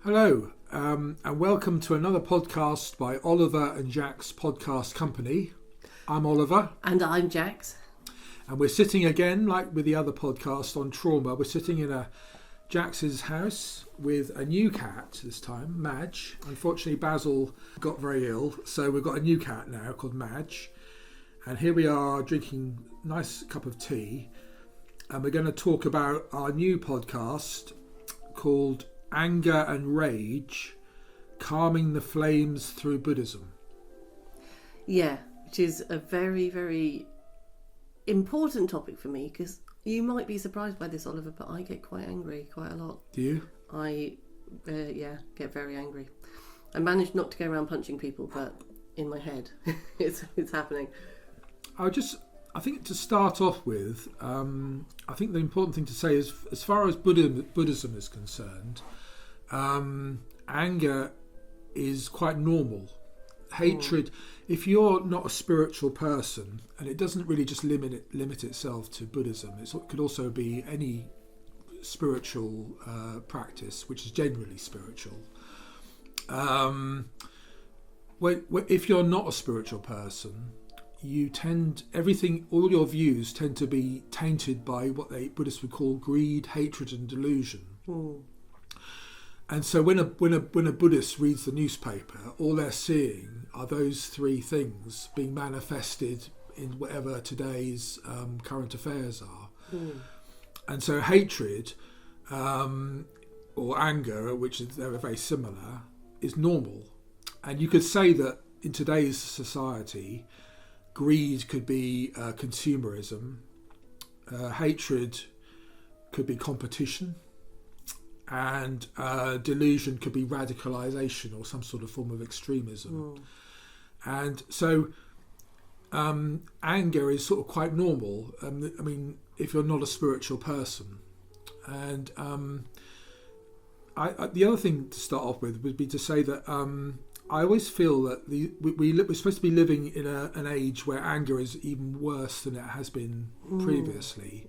Hello, and welcome to another podcast by Oliver and Jack's Podcast Company. I'm Oliver. And I'm Jax. And we're sitting again, like with the other podcast on trauma, we're sitting in Jax's house with a new cat this time, Madge. Unfortunately, Basil got very ill, so we've got a new cat now called Madge. And here we are drinking a nice cup of tea. And we're going to talk about our new podcast called Anger and Rage, Calming the Flames Through Buddhism. Yeah, which is a very, very important topic for me, because you might be surprised by this, Oliver, but I get quite angry quite a lot. Do you? I get very angry. I managed not to go around punching people, but in my head it's happening. I think to start off with, I think the important thing to say is, as far as Buddhism is concerned, anger is quite normal. Hatred, if you're not a spiritual person, and it doesn't really just limit itself to Buddhism, it could also be any spiritual practice, which is generally spiritual. If you're not a spiritual person, all your views tend to be tainted by what Buddhists would call greed, hatred, and delusion. And so when a Buddhist reads the newspaper, all they're seeing are those three things being manifested in whatever today's current affairs are. And so hatred or anger, which they're very similar, is normal. And you could say that in today's society, greed could be consumerism, hatred could be competition, and delusion could be radicalisation or some sort of form of extremism. And so anger is sort of quite normal. I mean, if you're not a spiritual person. And the other thing to start off with would be to say that I always feel that we're supposed to be living in an age where anger is even worse than it has been previously.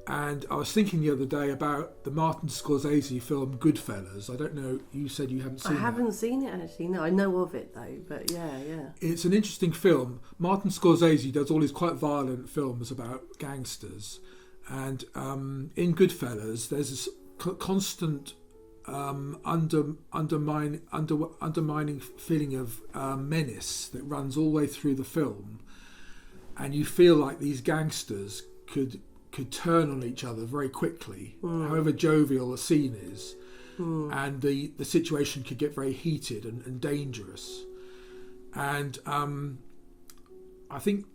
And I was thinking the other day about the Martin Scorsese film Goodfellas. I don't know, you said you haven't seen it. I haven't seen it actually, no. I know of it though, but yeah. It's an interesting film. Martin Scorsese does all these quite violent films about gangsters. And in Goodfellas, there's this constant undermining feeling of menace that runs all the way through the film, and you feel like these gangsters could turn on each other very quickly, however jovial the scene is, and the situation could get very heated and dangerous. And I think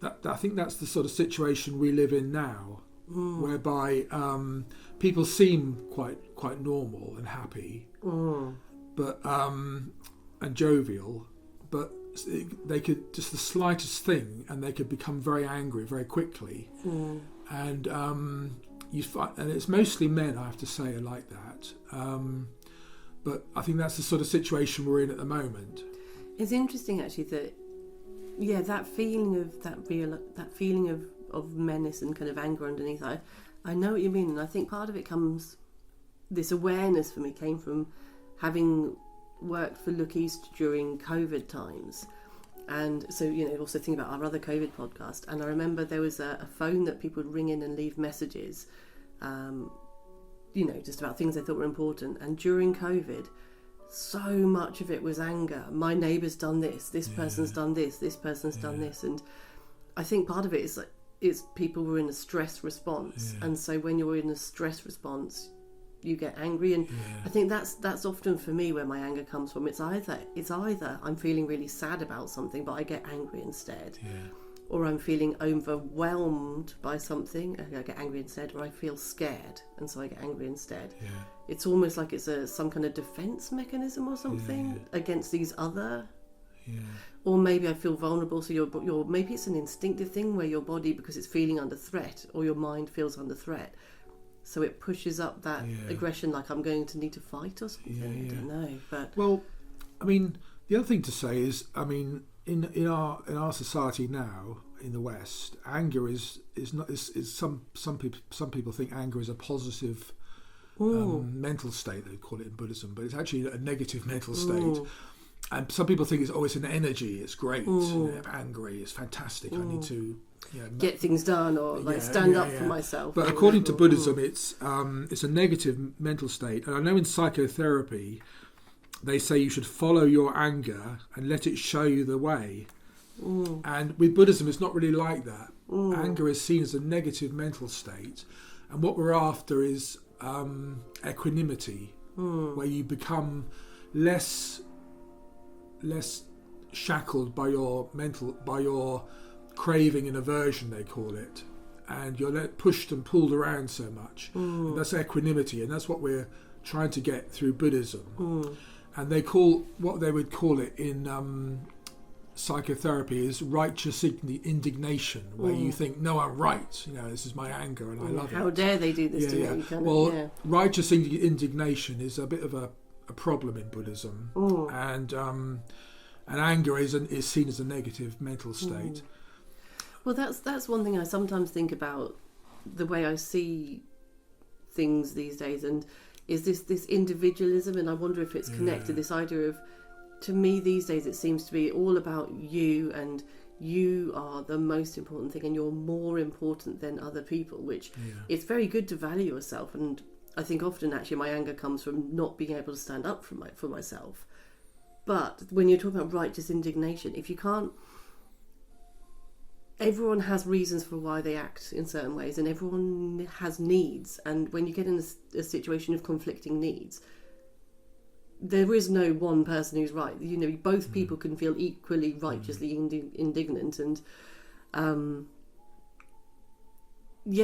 that's the sort of situation we live in now, whereby people seem quite normal and happy, but and jovial, but they could just the slightest thing, and they could become very angry very quickly. And you find, and it's mostly men, I have to say, are like that. But I think that's the sort of situation we're in at the moment. It's interesting actually that that feeling of menace and kind of anger underneath. I know what you mean, and I think part of it comes, this awareness for me came from having worked for Look East during COVID times. And so, also thinking about our other COVID podcast. And I remember there was a phone that people would ring in and leave messages, just about things they thought were important. And during COVID, so much of it was anger. My neighbour's done this person's done this person's done this. And I think part of it is people were in a stress response. And so when you're in a stress response, you get angry, and I think that's often for me where my anger comes from. It's either I'm feeling really sad about something, but I get angry instead, or I'm feeling overwhelmed by something, I get angry instead, or I feel scared, and so I get angry instead. It's almost like it's some kind of defense mechanism or something against these other. Or maybe I feel vulnerable, so you're maybe it's an instinctive thing where your body, because it's feeling under threat, or your mind feels under threat, so it pushes up that aggression, like I'm going to need to fight or something. I don't know, but well, I mean, the other thing to say is, I mean, in our society now in the West, anger is not some people think anger is a positive mental state, they call it in Buddhism, but it's actually a negative mental state. And some people think it's an energy, it's great, I'm angry, it's fantastic, I need to get things done, or stand up for myself. But according to Buddhism, it's a negative mental state. And I know in psychotherapy, they say you should follow your anger and let it show you the way. And with Buddhism, it's not really like that. Anger is seen as a negative mental state, and what we're after is equanimity, where you become less shackled by your craving and aversion, they call it, and you're pushed and pulled around so much. And that's equanimity, and that's what we're trying to get through Buddhism. And they would call it in psychotherapy is righteous indignation, where you think, no, I'm right, this is my anger and I love it. How dare they do this to me? Righteous indignation is a bit of a problem in Buddhism, and anger is seen as a negative mental state. Well, that's one thing I sometimes think about the way I see things these days, and is this individualism, and I wonder if it's connected, this idea of, to me these days it seems to be all about you, and you are the most important thing, and you're more important than other people, which it's very good to value yourself. And I think often actually my anger comes from not being able to stand up for myself. But when you're talking about righteous indignation, if you can't, everyone has reasons for why they act in certain ways, and everyone has needs. And when you get in a situation of conflicting needs, there is no one person who's right. Both people can feel equally righteously indignant, and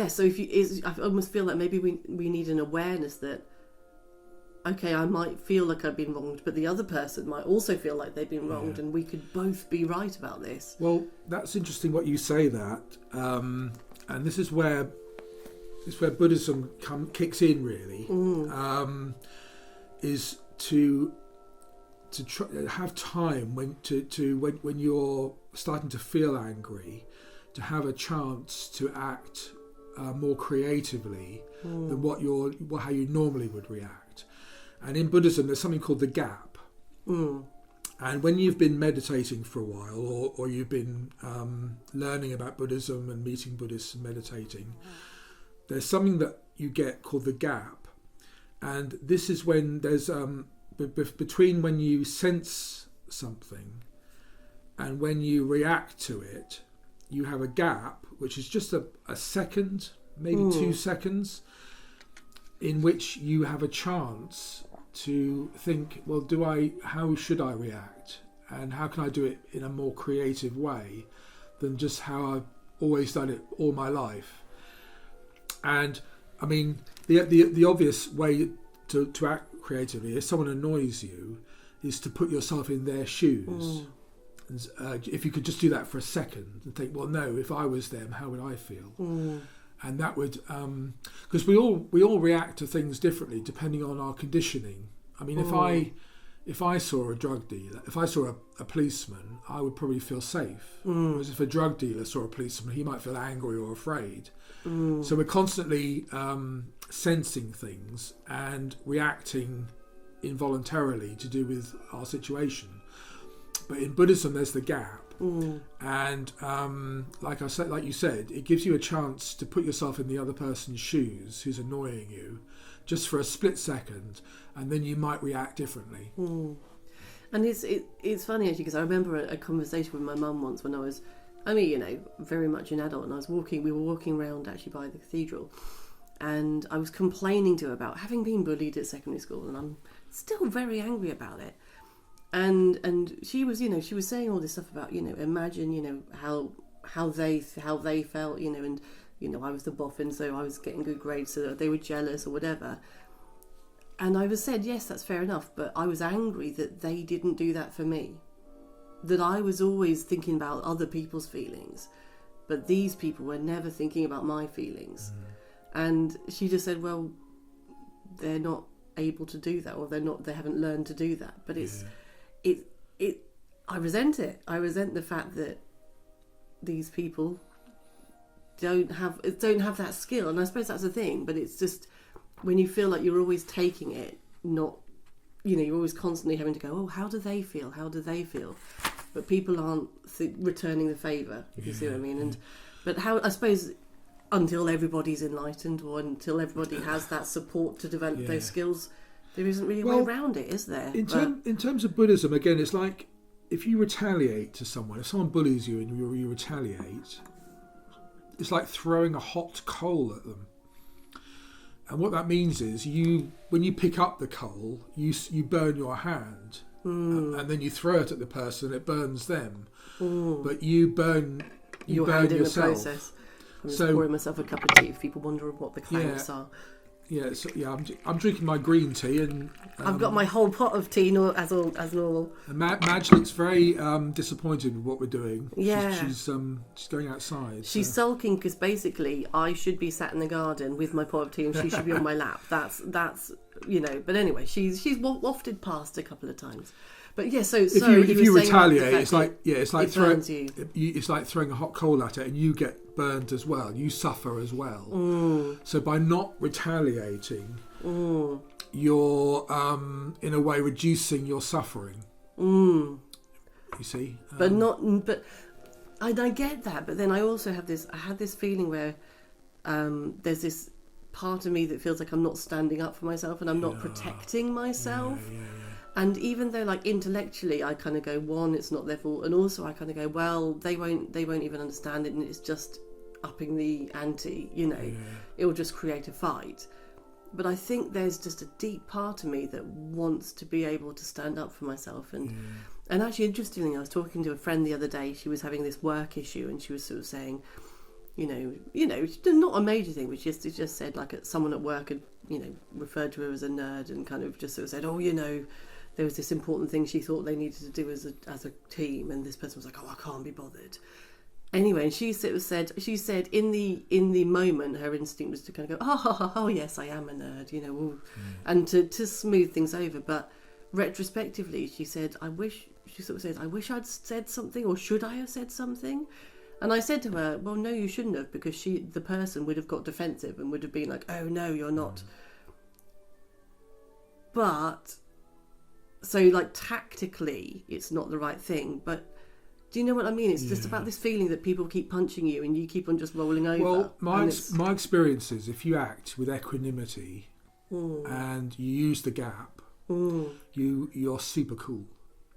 so I almost feel like maybe we need an awareness that, okay, I might feel like I've been wronged, but the other person might also feel like they've been wronged, and we could both be right about this. Well, that's interesting what you say that, and this is where Buddhism kicks in really, is to try, have time when you're starting to feel angry, to have a chance to act more creatively than how you normally would react. And in Buddhism, there's something called the gap. And when you've been meditating for a while, or you've been learning about Buddhism and meeting Buddhists and meditating, there's something that you get called the gap. And this is when there's between when you sense something and when you react to it, you have a gap, which is just a second, maybe 2 seconds, in which you have a chance to think, well, how should I react? And how can I do it in a more creative way than just how I've always done it all my life? And I mean, the obvious way to act creatively, if someone annoys you, is to put yourself in their shoes. And, if you could just do that for a second and think, well, no, if I was them, how would I feel? And that would, because we all react to things differently depending on our conditioning. I mean, if I saw a drug dealer, if I saw a policeman, I would probably feel safe. Whereas if a drug dealer saw a policeman, he might feel angry or afraid. So we're constantly sensing things and reacting involuntarily to do with our situation. But in Buddhism, there's the gap. And like you said, it gives you a chance to put yourself in the other person's shoes who's annoying you, just for a split second, and then you might react differently. And it's funny actually, because I remember a conversation with my mum once when I was, very much an adult, and we were walking around actually by the cathedral, and I was complaining to her about having been bullied at secondary school, and I'm still very angry about it. And she was saying all this stuff about, imagine, how they felt, and, I was the boffin, so I was getting good grades, so that they were jealous or whatever. And I said, yes, that's fair enough, but I was angry that they didn't do that for me. That I was always thinking about other people's feelings, but these people were never thinking about my feelings. And she just said, well, they're not able to do that, or they haven't learned to do that. But I resent it. I resent the fact that these people don't have that skill, and I suppose that's the thing. But it's just, when you feel like you're always taking it, not, you're always constantly having to go, oh, how do they feel? How do they feel? But people aren't returning the favour, if you see what I mean. And but how, I suppose, until everybody's enlightened, or until everybody has that support to develop those skills, there isn't really a way around it, is there? In terms of Buddhism, again, it's like if you retaliate to someone, if someone bullies you and you retaliate, it's like throwing a hot coal at them. And what that means is when you pick up the coal, you burn your hand, and then you throw it at the person, it burns them. But you burn hand in yourself. The process. I'm just pouring myself a cup of tea if people wonder what the clanks are. Yeah, I'm drinking my green tea, and I've got my whole pot of tea as normal. And Madge looks very disappointed with what we're doing. Yeah, she's going outside. She's sulking because basically I should be sat in the garden with my pot of tea, and she should be on my lap. That's But anyway, she's wafted past a couple of times. But yeah, so if you retaliate, it's like throwing a hot coal at it, and you get burned as well. You suffer as well. So by not retaliating, you're in a way reducing your suffering. You see, but I get that. But then I also have this. I had this feeling where there's this part of me that feels like I'm not standing up for myself, and I'm not protecting myself. And even though, like, intellectually, I kind of go, one, it's not their fault, and also I kind of go, well, they won't even understand it, and it's just upping the ante, It will just create a fight. But I think there's just a deep part of me that wants to be able to stand up for myself. And actually, interestingly, I was talking to a friend the other day. She was having this work issue, and she was sort of saying, not a major thing, but she just said, like, someone at work had, referred to her as a nerd, and kind of just sort of said, oh, there was this important thing she thought they needed to do as a team, and this person was like, oh, I can't be bothered. Anyway, and she said in the moment her instinct was to kind of go, oh yes, I am a nerd, and to smooth things over. But retrospectively, she said, I wish I'd said something, or should I have said something? And I said to her, well, no, you shouldn't have, because the person would have got defensive and would have been like, oh no, you're not. But so, like, tactically, it's not the right thing. But do you know what I mean? It's just about this feeling that people keep punching you and you keep on just rolling over. Well, my experience is, if you act with equanimity and you use the gap, you're super cool.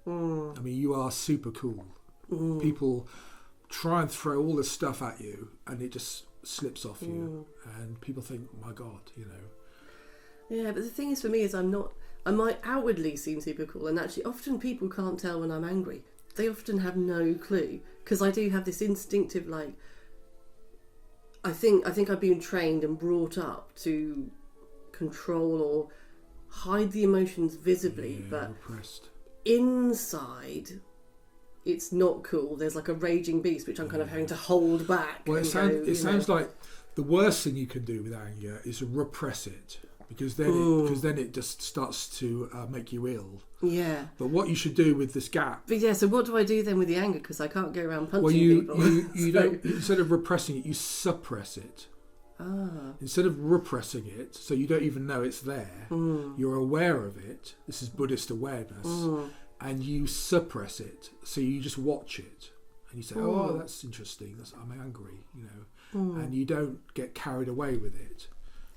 I mean, you are super cool. People try and throw all this stuff at you, and it just slips off you, and people think, oh my God, Yeah, but the thing is, for me, is I might outwardly seem super cool, and actually often people can't tell when I'm angry. They often have no clue, because I do have this instinctive, like, I think I've been trained and brought up to control or hide the emotions visibly, but repressed. Inside it's not cool. There's like a raging beast which I'm kind of having to hold back. Well, it sounds like the worst thing you can do with anger is repress it, because then it just starts to make you ill. Yeah. But what you should do with this gap. But yeah, so what do I do then with the anger? Because I can't go around punching people. You don't, instead of repressing it, you suppress it. Instead of repressing it, so you don't even know it's there, you're aware of it. This is Buddhist awareness. And you suppress it, so you just watch it, and you say, "Oh, that's interesting. I'm angry," and you don't get carried away with it.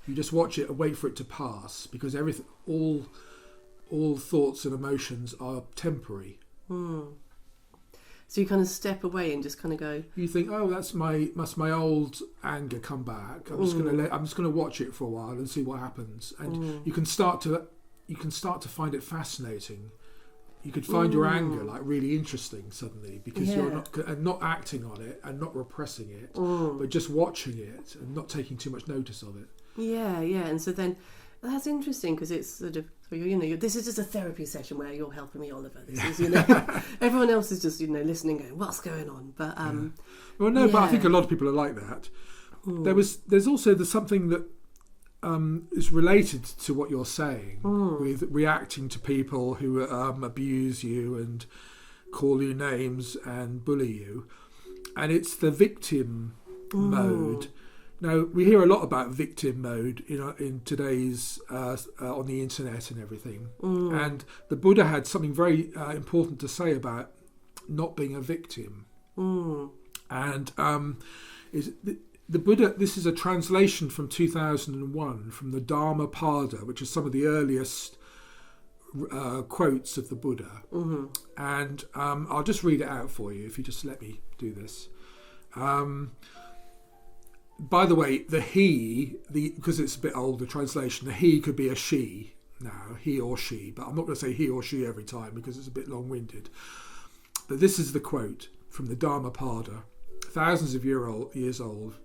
You just watch it and wait for it to pass, because all thoughts and emotions are temporary. So you kind of step away and just kind of go. You think, "Oh, that's my old anger come back. I'm just gonna watch it for a while and see what happens." And you can start to find it fascinating. You could find your anger like really interesting suddenly, because you're not acting on it and not repressing it, but just watching it and not taking too much notice of it. Yeah. And so then that's interesting, because it's sort of, this is just a therapy session where you're helping me, Oliver. This is, everyone else is just, listening, going, what's going on? But but I think a lot of people are like that. There's also something that is related to what you're saying, with reacting to people who abuse you and call you names and bully you, and it's the victim mode Now, we hear a lot about victim mode in today's on the internet and everything. And the Buddha had something very important to say about not being a victim. And the Buddha, this is a translation from 2001 from the Dhammapada, which is some of the earliest quotes of the Buddha. And I'll just read it out for you if you just let me do this. By the way, because it's a bit old, the translation, the he could be a she now, he or she, but I'm not going to say he or she every time because it's a bit long-winded. But this is the quote from the Dhammapada, thousands of years old.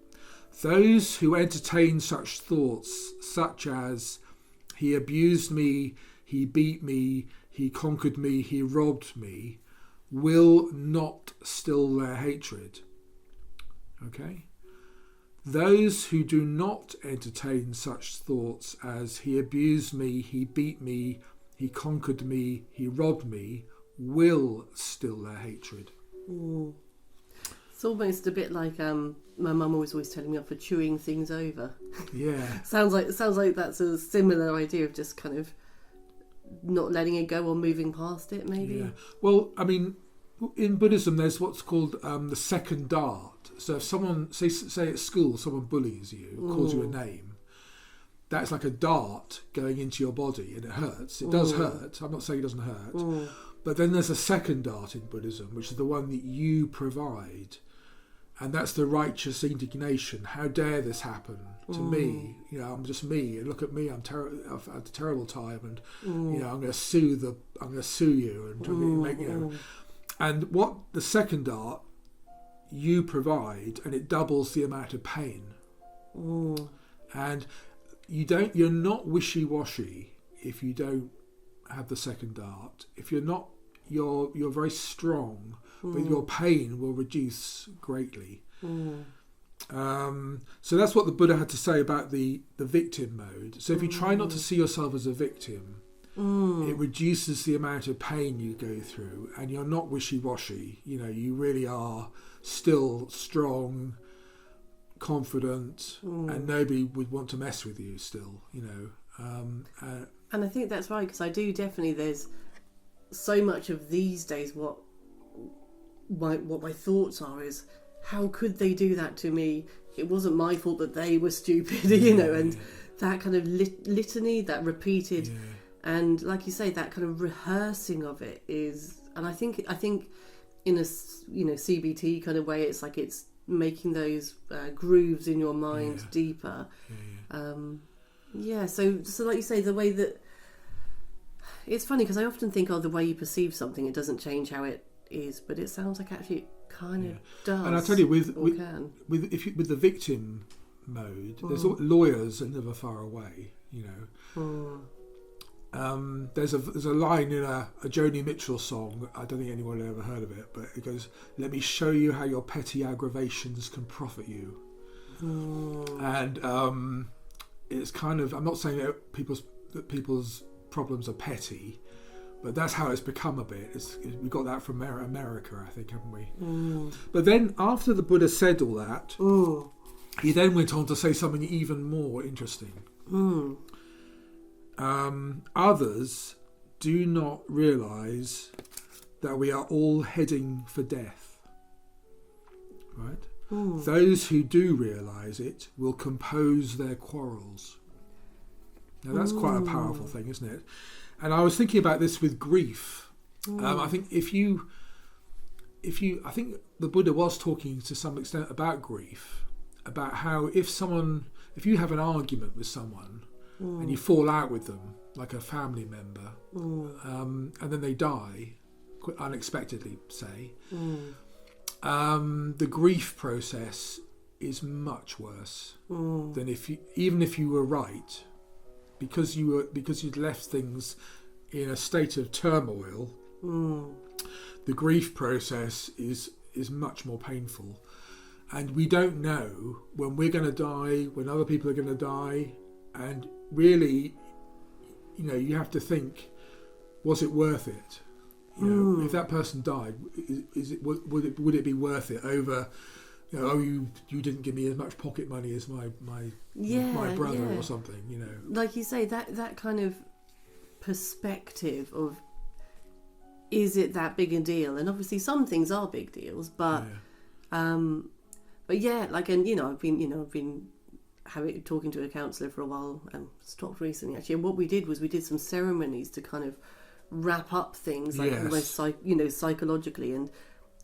Those who entertain such thoughts, such as, he abused me, he beat me, he conquered me, he robbed me, will not still their hatred. Okay? Those who do not entertain such thoughts as, he abused me, he beat me, he conquered me, he robbed me, will still their hatred. It's almost a bit like my mum was always telling me off for chewing things over. Yeah. sounds like that's a similar idea of just kind of not letting it go or moving past it, maybe. Yeah. Well, I mean, in Buddhism, there's what's called the second dart. So if someone, say at school, someone bullies you, calls you a name, that's like a dart going into your body and it hurts. It does hurt. I'm not saying it doesn't hurt. But then there's a second dart in Buddhism, which is the one that you provide. And that's the righteous indignation. How dare this happen to me? I'm just me. And look at me. I've had a terrible time, and I'm going to sue you, and make And what the second dart you provide, and it doubles the amount of pain. And you're not wishy-washy if you don't have the second dart. If you're not, you're very strong. But your pain will reduce greatly. So that's what the Buddha had to say about the victim mode. So if you try not to see yourself as a victim, it reduces the amount of pain you go through, and you're not wishy-washy. You really are still strong, confident, and nobody would want to mess with you still. And I think that's right, because I do definitely. There's so much of these days what my thoughts are is, how could they do that to me? It wasn't my fault that they were stupid, and that kind of litany, that repeated, and like you say, that kind of rehearsing of it is, and I think in a CBT kind of way, it's like it's making those grooves in your mind deeper. So like you say, the way that it's funny, because I often think, the way you perceive something, it doesn't change how it is, but it sounds like actually it kind of does. And I tell you, with the victim mode, there's lawyers are never far away. There's a line in a Joni Mitchell song. I don't think anyone had ever heard of it, but it goes, "Let me show you how your petty aggravations can profit you." And it's kind of, I'm not saying that people's problems are petty, but that's how it's become a bit. We got that from America, I think, haven't we? But then after the Buddha said all that, he then went on to say something even more interesting. Others do not realise that we are all heading for death. Right? Those who do realise it will compose their quarrels. Now that's quite a powerful thing, isn't it? And I was thinking about this with grief. I think I think the Buddha was talking to some extent about grief, about how if you have an argument with someone and you fall out with them, like a family member, and then they die unexpectedly, say, the grief process is much worse than even if you were right, because you'd left things in a state of turmoil. The grief process is much more painful, and we don't know when we're going to die, when other people are going to die, and really, you have to think, was it worth it? If that person died, would it be worth it over you know, oh, you didn't give me as much pocket money as my brother or something, you know. Like you say, that kind of perspective of, is it that big a deal? And obviously some things are big deals, but yeah, like, and I've been talking to a counsellor for a while and stopped recently actually. And what we did was we did some ceremonies to kind of wrap up things, like almost psychologically. And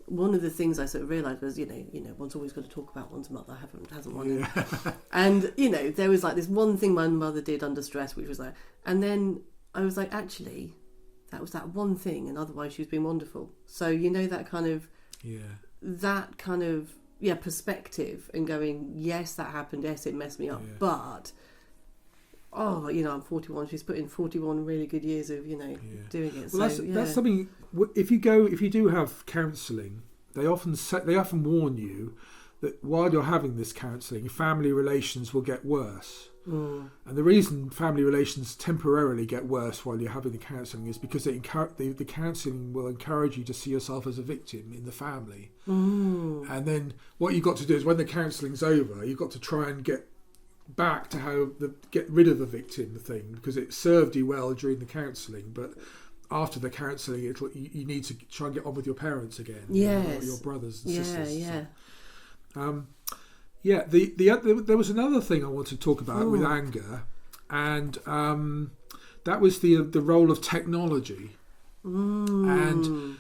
one of the things I sort of realised was, one's always got to talk about one's mother, hasn't one? Yeah. And there was like this one thing my mother did under stress, which was like, and then I was like, actually, that was that one thing, and otherwise she's been wonderful. So that kind of perspective, and going, yes, that happened, yes, it messed me up, but I'm 41. She's put in 41 really good years of doing it. Well, that's something. If you do have counselling, they often warn you that while you're having this counselling, family relations will get worse. And the reason family relations temporarily get worse while you're having the counselling is because the counselling will encourage you to see yourself as a victim in the family. And then what you've got to do is, when the counselling's over, you've got to try and get back to get rid of the victim thing, because it served you well during the counselling, but after the counselling, you need to try and get on with your parents again. Yes. Or your brothers and sisters. Yeah. There was another thing I wanted to talk about with anger, and that was the role of technology. And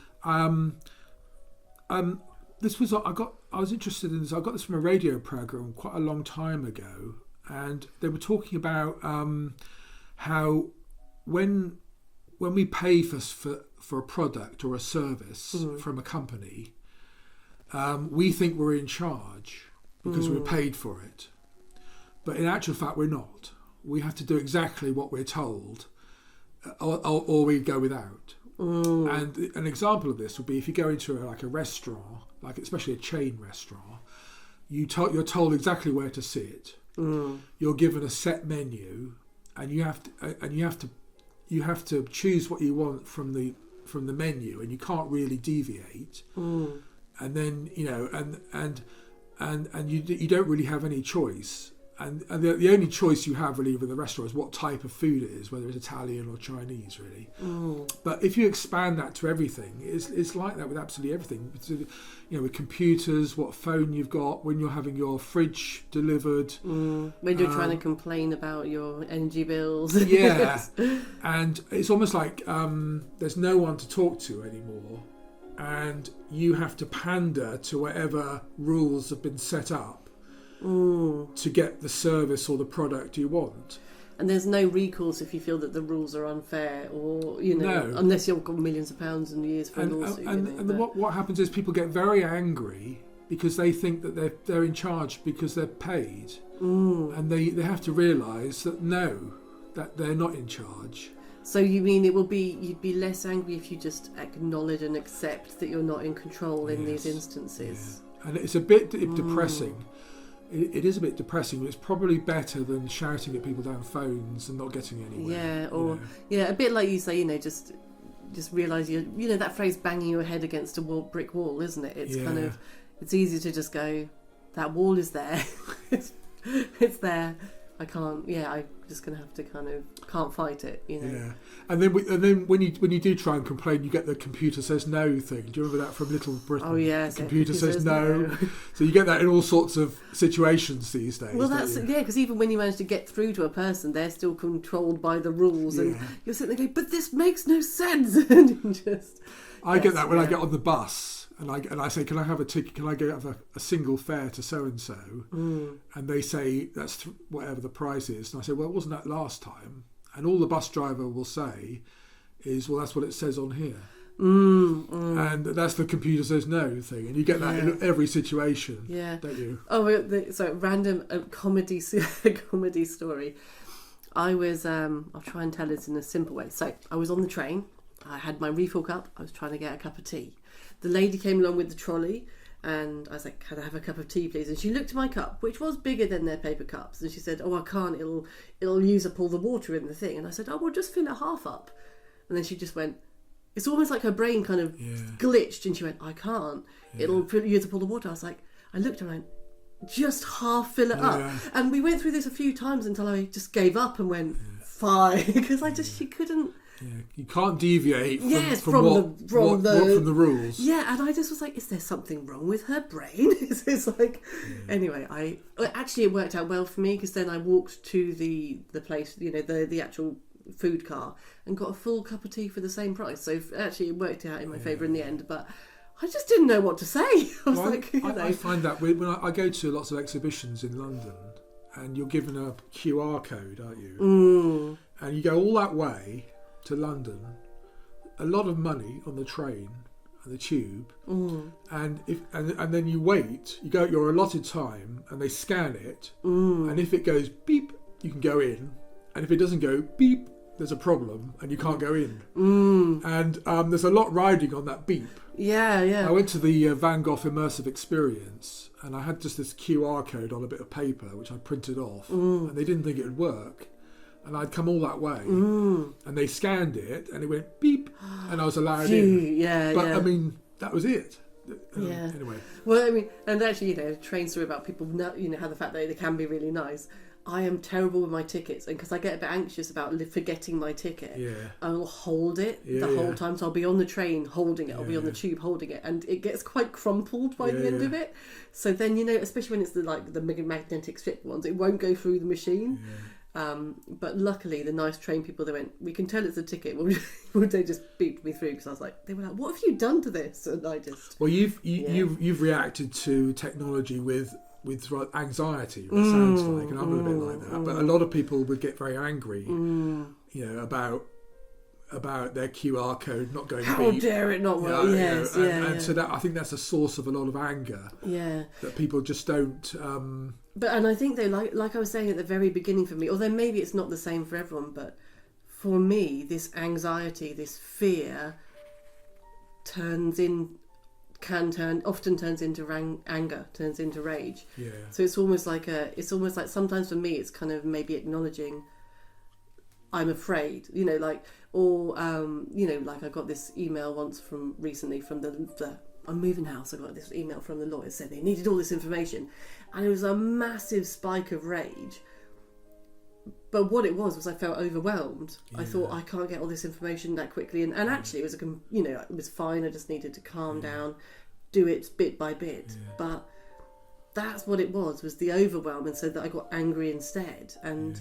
this was I was interested in this. I got this from a radio program quite a long time ago, and they were talking about how when we pay for a product or a service from a company, we think we're in charge because we're paid for it. But in actual fact, we're not. We have to do exactly what we're told, or we go without. And an example of this would be if you go into a restaurant, like especially a chain restaurant, you're told exactly where to sit. You're given a set menu, and you have to choose what you want from the menu, and you can't really deviate. And then and you don't really have any choice. And the only choice you have really with the restaurant is what type of food it is, whether it's Italian or Chinese, really. But if you expand that to everything, it's like that with absolutely everything. With computers, what phone you've got, when you're having your fridge delivered. When you're trying to complain about your energy bills. Yeah. And it's almost like there's no one to talk to anymore. And you have to pander to whatever rules have been set up to get the service or the product you want. And there's no recourse if you feel that the rules are unfair, or unless you've got millions of pounds and years for a lawsuit. What happens is people get very angry because they think that they're in charge because they're paid, and they have to realise that they're not in charge. So you mean you'd be less angry if you just acknowledge and accept that you're not in control in these instances? Yeah. And it's a bit depressing. It is a bit depressing, but it's probably better than shouting at people down phones and not getting anywhere. Yeah, a bit like you say, just realise that phrase, banging your head against a brick wall, isn't it? It's kind of, it's easy to just go, that wall is there. It's there. I can't. I'm just going to have to can't fight it. Yeah, and then when you do try and complain, you get the computer says no thing. Do you remember that from Little Britain? Oh yes, computer says no. So you get that in all sorts of situations these days. Well, that's because even when you manage to get through to a person, they're still controlled by the rules, and you're sitting there going, "But this makes no sense." And I get that when I get on the bus. And I say, can I have a ticket? Can I have a single fare to so and so? And they say that's whatever the price is. And I say, well, it wasn't that last time. And all the bus driver will say is, well, that's what it says on here. And that's the computer says no thing. And you get that in every situation, don't you? Oh, so random comedy story. I was, I'll try and tell it in a simple way. So I was on the train. I had my refill cup. I was trying to get a cup of tea. The lady came along with the trolley, and I was like, can I have a cup of tea, please? And she looked at my cup, which was bigger than their paper cups, and she said, oh, I can't, it'll use up all the water in the thing. And I said, oh, well, just fill it half up. And then she just went, it's almost like her brain kind of glitched, and she went, I can't, it'll use up all the water. I was like, I looked and went, just half fill it up. And we went through this a few times until I just gave up and went, fine, because she couldn't. Yeah, you can't deviate from the rules. Yeah, and I just was like, is there something wrong with her brain? It's like, anyway, actually it worked out well for me, because then I walked to the place, the actual food car, and got a full cup of tea for the same price. So actually it worked out in my favour in the end, but I just didn't know what to say. I find that when I go to lots of exhibitions in London, and you're given a QR code, aren't you? And you go all that way to London, a lot of money on the train and the tube, and then you wait. You go at your allotted time, and they scan it, and if it goes beep, you can go in, and if it doesn't go beep, there's a problem and you can't go in. And there's a lot riding on that beep. I went to the Van Gogh immersive experience, and I had just this QR code on a bit of paper which I printed off, and they didn't think it would work, and I'd come all that way, and they scanned it, and it went beep, and I was allowed in. I mean, that was it. Anyway. Well, I mean, and actually, a train story about people, how the fact that they can be really nice. I am terrible with my tickets, and because I get a bit anxious about forgetting my ticket, I will hold it the whole time. So I'll be on the train holding it, I'll be on the tube holding it, and it gets quite crumpled by the end of it. So then, especially when it's the magnetic strip ones, it won't go through the machine. But luckily, the nice train people, they went, we can tell it's a ticket. Well, they just beeped me through, because I was like, they were like, what have you done to this? And I just you've reacted to technology with anxiety, it sounds like, and I'm a bit like that. But a lot of people would get very angry, about their QR code not going. How dare it not work? So that, I think that's a source of a lot of anger. That people just don't. And I think they like I was saying at the very beginning, for me, although maybe it's not the same for everyone, but for me, this anxiety, this fear, often turns into anger, turns into rage. So it's almost like sometimes for me it's kind of maybe acknowledging I'm afraid, like I got this email recently from the I'm moving house. I got this email from the lawyer saying they needed all this information, and it was a massive spike of rage. But what it was I felt overwhelmed. I thought, I can't get all this information that quickly, and actually it was it was fine. I just needed to calm down, do it bit by bit. But that's what it was the overwhelm, and so that I got angry instead. And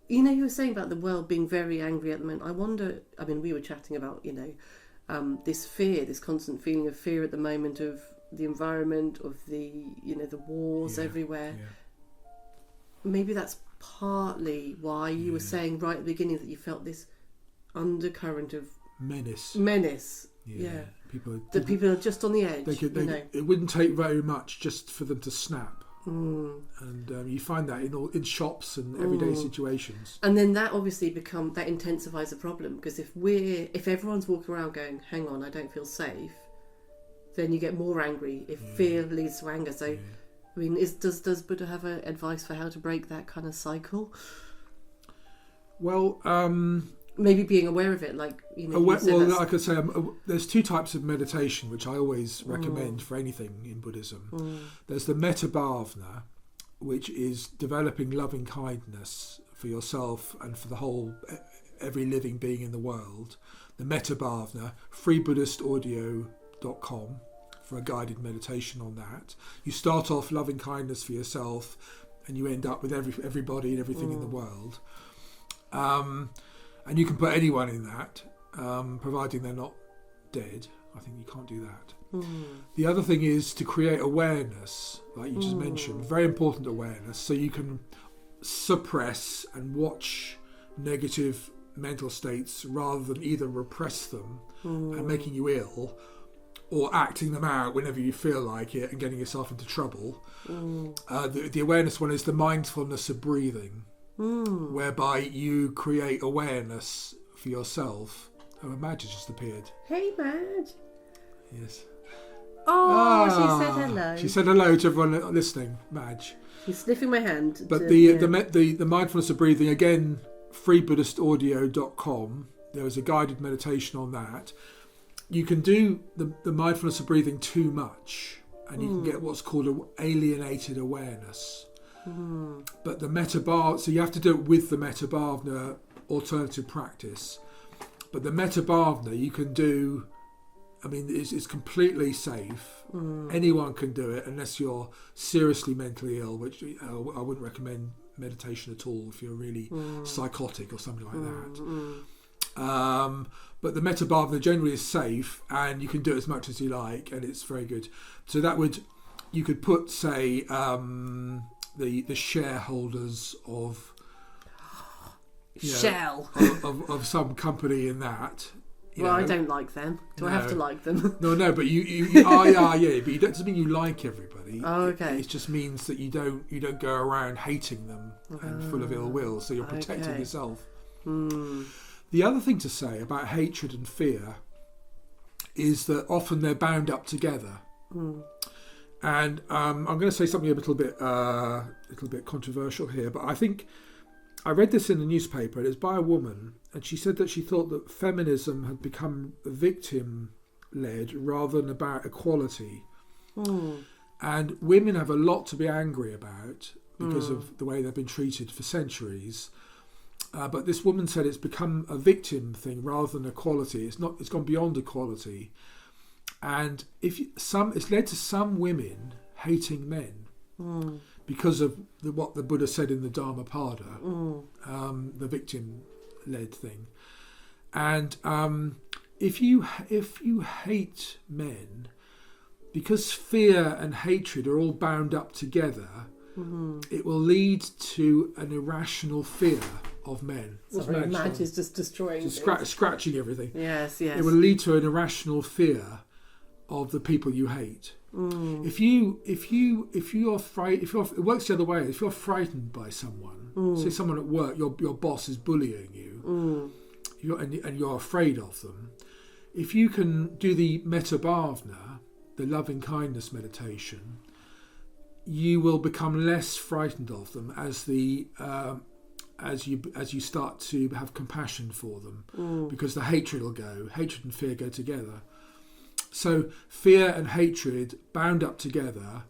you were saying about the world being very angry at the moment. I wonder. I mean, we were chatting about this fear, this constant feeling of fear at the moment, of the environment, of the the wars everywhere. Maybe that's partly why you were saying right at the beginning that you felt this undercurrent of menace. People are just on the edge. It wouldn't take very much just for them to snap. And you find that in shops and everyday situations. And then that obviously that intensifies the problem, because if everyone's walking around going, hang on, I don't feel safe, then you get more angry. If fear leads to anger, so I mean, does Buddha have advice for how to break that kind of cycle? Well, maybe being aware of it, like like I say, there's two types of meditation which I always recommend for anything in Buddhism. There's the metta bhavana, which is developing loving kindness for yourself and for every living being in the world. The metta bhavana, freebuddhistaudio.com for a guided meditation on that. You start off loving kindness for yourself, and you end up with everybody and everything in the world. And you can put anyone in that, providing they're not dead. I think you can't do that. The other thing is to create awareness, like you just mentioned, very important awareness, so you can suppress and watch negative mental states rather than either repress them and making you ill, or acting them out whenever you feel like it and getting yourself into trouble. The awareness one is the mindfulness of breathing, whereby you create awareness for yourself. Oh, Madge has just appeared. Hey, Madge. Yes. Oh, she said hello. She said hello to everyone listening, Madge. She's sniffing my hand. But the mindfulness of breathing, again, freebuddhistaudio.com. There is a guided meditation on that. You can do the mindfulness of breathing too much, and you can get what's called alienated awareness. But the Metta-Bhavana, so you have to do it with the Metta-Bhavana alternative practice. But the Metta-Bhavana you can do, I mean, it's completely safe. Anyone can do it unless you're seriously mentally ill, which I wouldn't recommend meditation at all if you're really psychotic or something like that. But the Metta-Bhavana generally is safe, and you can do it as much as you like, and it's very good. So you could put, say, the shareholders of Shell of some company in that. Well, I don't like them. Do I have to like them? No, but you but it doesn't mean you like everybody. Oh, okay. It just means that you don't go around hating them and full of ill will. So you're protecting yourself. The other thing to say about hatred and fear is that often they're bound up together. And I'm going to say something a little bit controversial here, but I think I read this in the newspaper. It was by a woman, and she said that she thought that feminism had become victim-led rather than about equality. And women have a lot to be angry about because of the way they've been treated for centuries. But this woman said it's become a victim thing rather than equality. It's gone beyond equality. And it's led to some women hating men because of what the Buddha said in the Dhammapada, the victim-led thing. And if you hate men, because fear and hatred are all bound up together, it will lead to an irrational fear of men. Sorry, Madge is just destroying scratching everything. Yes. It will lead to an irrational fear of the people you hate. If you're afraid, it works the other way. If you're frightened by someone, say someone at work, your boss is bullying you, and you're afraid of them. If you can do the Metta-Bhavana, the loving kindness meditation, you will become less frightened of them as you start to have compassion for them, because the hatred and fear go together. So fear and hatred bound up together,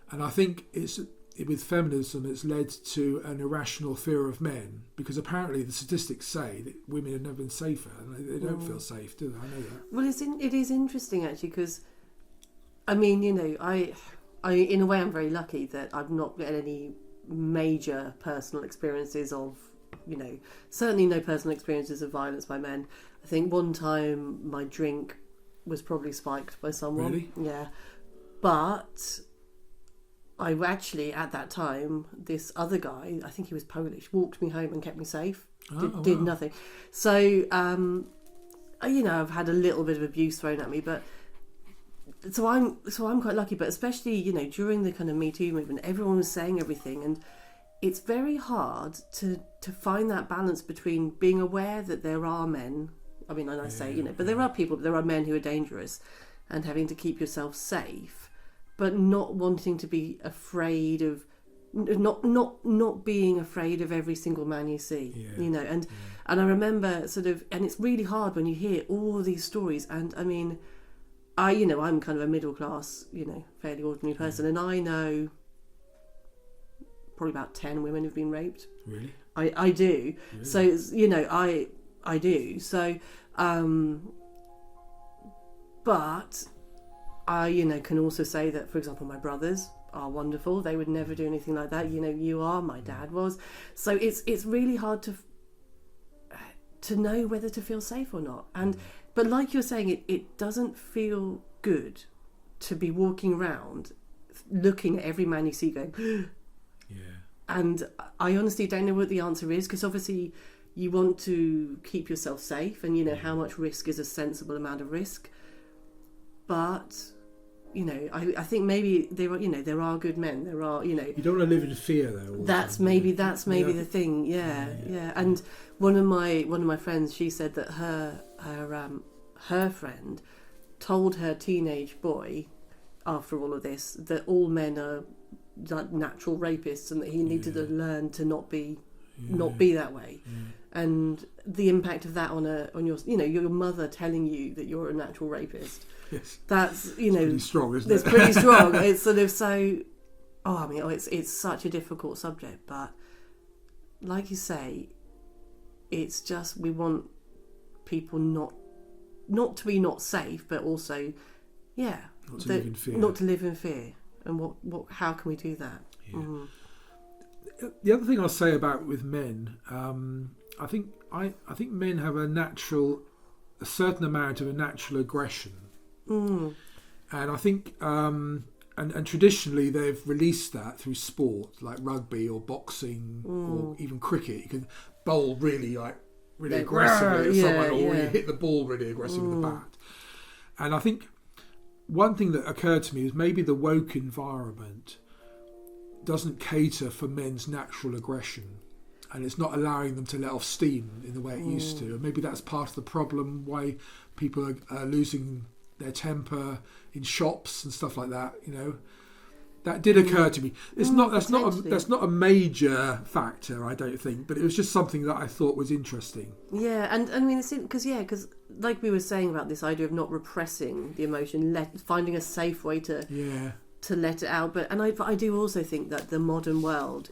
and I think with feminism it's led to an irrational fear of men, because apparently the statistics say that women have never been safer, and they don't feel safe, do they? I know that. Well, it is interesting actually, because I mean, I in a way I'm very lucky that I've not had any major personal experiences of, certainly no personal experiences of violence by men. I think one time my drink was probably spiked by someone. Really? Yeah. But I actually, at that time, this other guy, I think he was Polish, walked me home and kept me safe. Did nothing. So, I've had a little bit of abuse thrown at me, but so I'm quite lucky. But especially, during the kind of Me Too movement, everyone was saying everything, and it's very hard to find that balance between being aware that there are men. I mean, and I say, but there are men who are dangerous, and having to keep yourself safe, but not wanting to be afraid of, not being afraid of every single man you see, and I remember and it's really hard when you hear all these stories, and I mean, I'm kind of a middle class, fairly ordinary person, and I know probably about 10 women who've been raped. Really? I do. Really? So, I do. So, but I, can also say that, for example, my brothers are wonderful. They would never do anything like that. You are, my dad was. So it's really hard to know whether to feel safe or not. But like you're saying, it doesn't feel good to be walking around looking at every man you see going, and I honestly don't know what the answer is, because obviously you want to keep yourself safe, and how much risk is a sensible amount of risk. But I think maybe there are good men. There are you don't want to live in fear though. That's maybe the thing. Yeah. And one of my friends, she said that her friend told her teenage boy after all of this that all men are natural rapists, and that he needed to learn to not be not be that way. And the impact of that on your, you know, your mother telling you that you're a natural rapist. Yes. That's, you know, pretty strong, isn't it? It's pretty strong. It's sort of so. It's such a difficult subject, but like you say, it's just we want people not to be not safe, but also, not to live in fear. Not to live in fear. And what? How can we do that? Yeah. Mm-hmm. The other thing I'll say about with men, I think men have a certain amount of a natural aggression, and I think and traditionally they've released that through sport like rugby or boxing or even cricket. You can bowl really aggressively at someone, or you hit the ball really aggressively with the bat. And I think one thing that occurred to me is maybe the woke environment doesn't cater for men's natural aggression, and it's not allowing them to let off steam in the way it used to. And maybe that's part of the problem why people are losing their temper in shops and stuff like that. You know, that did occur to me. That's not a major factor, I don't think, but it was just something that I thought was interesting. Yeah, and I mean, because like we were saying about this idea of not repressing the emotion, finding a safe way to let it out. But I do also think that the modern world,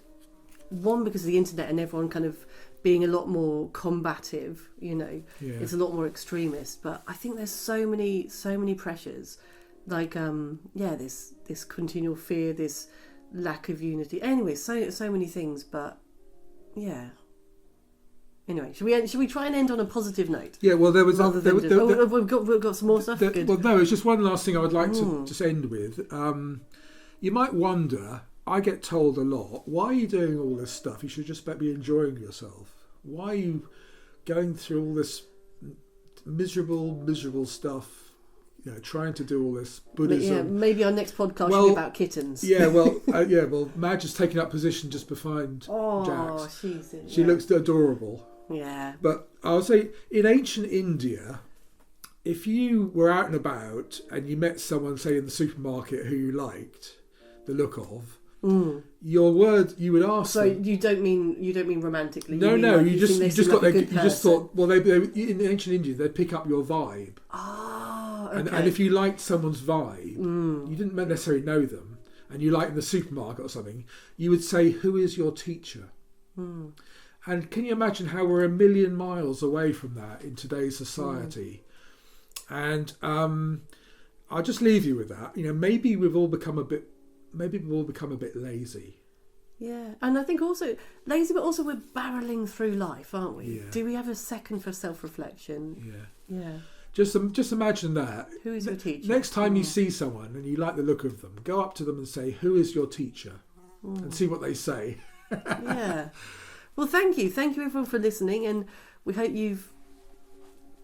one, because of the internet and everyone kind of being a lot more combative, you know, it's a lot more extremist. But I think there's so many pressures, like this continual fear, this lack of unity. Anyway, so many things. But yeah. Anyway, should we try and end on a positive note? Yeah. Well, we've got some more stuff. Good. Well, no, it's just one last thing I would like to just end with. You might wonder. I get told a lot, why are you doing all this stuff? You should just be enjoying yourself. Why are you going through all this miserable stuff? You know, trying to do all this Buddhism. Yeah, maybe our next podcast should be about kittens. Yeah, well, Madge has taken up position just behind Jax. She looks adorable. Yeah. But I'll say, in ancient India, if you were out and about and you met someone, say in the supermarket, who you liked the look of, your word, you would ask. So them. you don't mean romantically. No, you just thought. Well, they in ancient India they'd pick up your vibe. Ah, okay. And if you liked someone's vibe, you didn't necessarily know them, and you liked in the supermarket or something, you would say, "Who is your teacher?" And can you imagine how we're a million miles away from that in today's society? And I'll just leave you with that. You know, maybe we've all become a bit lazy. Yeah, and I think also lazy, but also we're barreling through life, aren't we? Yeah. Do we have a second for self-reflection? Yeah. Just imagine that. Who is your teacher? Next time you see someone and you like the look of them, go up to them and say, "Who is your teacher?" and see what they say. Yeah. Well, thank you everyone for listening, and we hope you've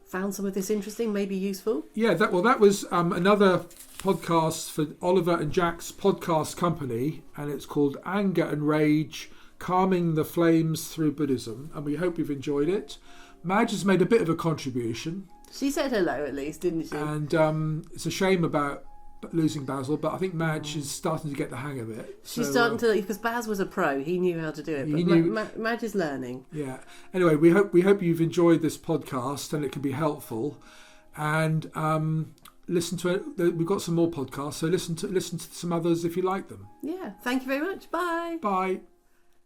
found some of this interesting, maybe useful. Yeah, that was another podcast for Oliver and Jack's podcast company, and it's called Anger and Rage, Calming the Flames Through Buddhism, and we hope you've enjoyed it. Madge has made a bit of a contribution. She said hello at least, didn't she? And it's a shame about losing Basil, but I think Madge is starting to get the hang of it. She's starting to, because Baz was a pro, he knew how to do it, but Madge is learning. Yeah. Anyway, we hope you've enjoyed this podcast and it can be helpful. And listen to it. We've got some more podcasts, so listen to some others if you like them. Yeah. Thank you very much. Bye. Bye.